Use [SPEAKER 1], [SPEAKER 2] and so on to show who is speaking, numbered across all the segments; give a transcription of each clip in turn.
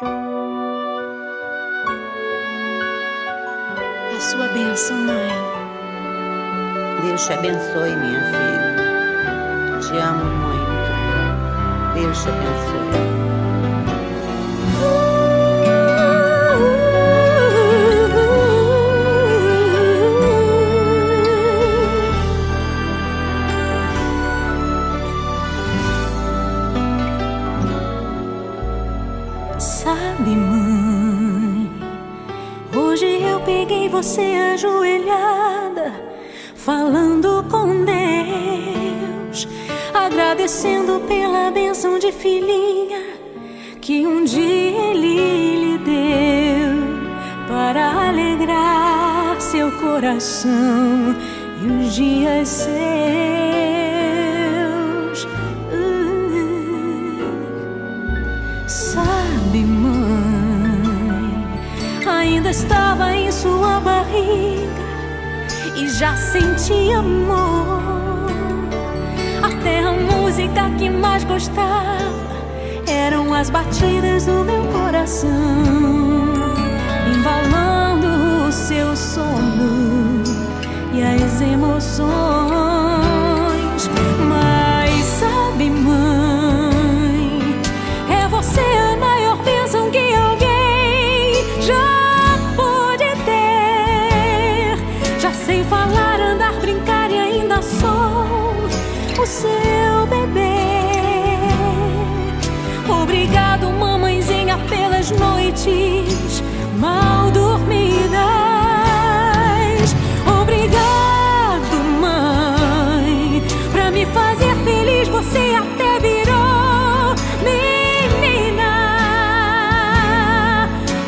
[SPEAKER 1] A sua bênção, mãe.
[SPEAKER 2] Deus te abençoe, minha filha. Te amo muito. Deus te abençoe.
[SPEAKER 1] Sabe, mãe, hoje eu peguei você ajoelhada, falando com Deus, agradecendo pela bênção de filhinha que um dia Ele lhe deu, para alegrar seu coração e os dias seus. Sabe, mãe, ainda estava em sua barriga e já sentia amor. Até a música que mais gostava eram as batidas do meu coração, embalando o seu sono e as emoções. Mas sabe, mãe, é você a maior bênção que alguém já pôde ter. Já sei falar, andar, brincar e ainda sou o seu bebê. Obrigado, mamãezinha, pelas noites mal dormidas. Obrigado, mãe, pra me fazer feliz. Você até virou menina.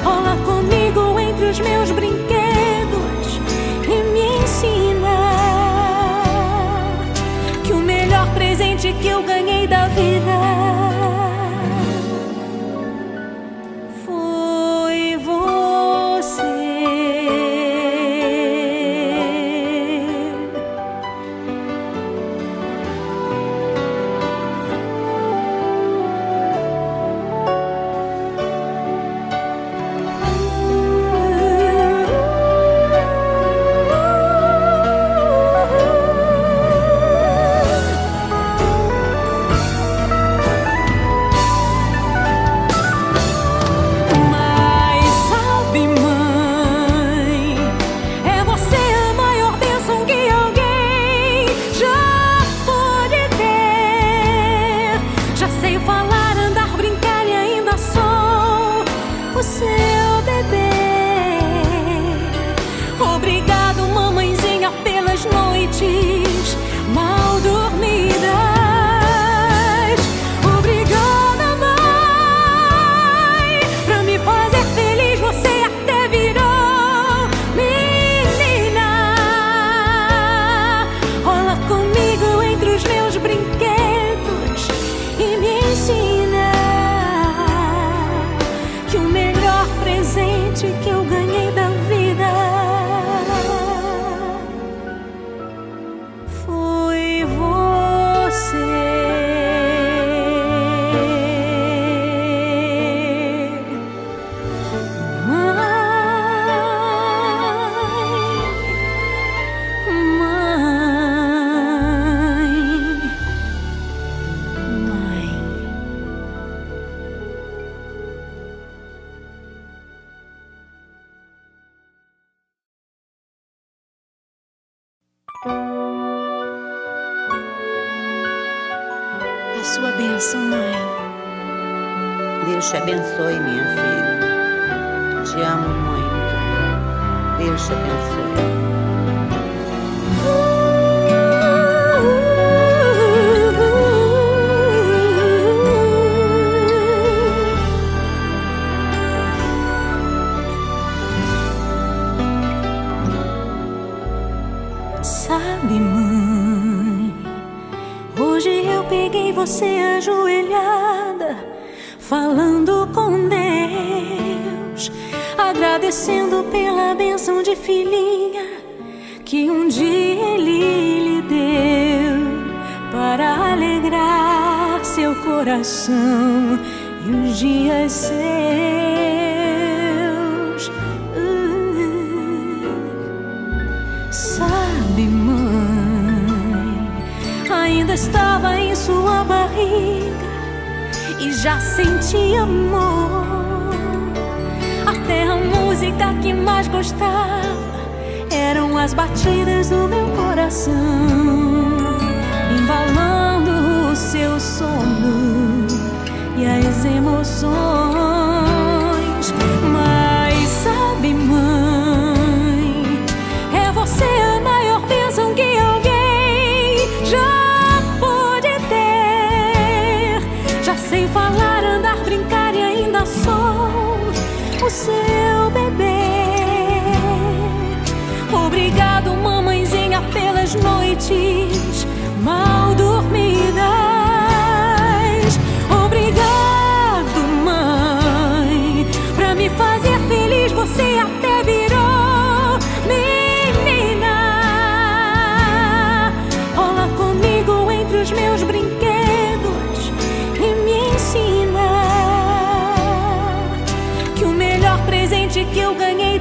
[SPEAKER 1] Rola comigo entre os meus brinquedos e me ensina que o melhor presente que eu ganhei da vida foi você. Seu bebê. Obrigado, mamãezinha, pelas noites mal dormidas. Obrigada, mãe, pra me fazer feliz. Você até virou menina. Rola comigo entre os meus brinquedos e me ensina que o melhor presente que eu ganhei da vida foi você. A sua bênção, mãe.
[SPEAKER 2] Deus te abençoe, minha filha. Te amo muito. Deus te abençoe.
[SPEAKER 1] Sabe, mãe, hoje eu peguei você ajoelhada, falando com Deus, agradecendo pela bênção de filhinha que um dia Ele lhe deu, para alegrar seu coração e os dias seus. vida estava em sua barriga e já senti amor. Até a música que mais gostava eram as batidas do meu coração, embalando o seu sono e as emoções. Mas sabe, mãe, é você a maior bênção que alguém já pôde ter. Já sei falar, andar, brincar e ainda sou o seu bebê. Obrigado, mamãezinha, pelas noites mal dormidas. Obrigado, mãe, pra me fazer feliz. Você até virou menina. Rola comigo entre os meus brinquedos e me ensina que o melhor presente que eu ganhei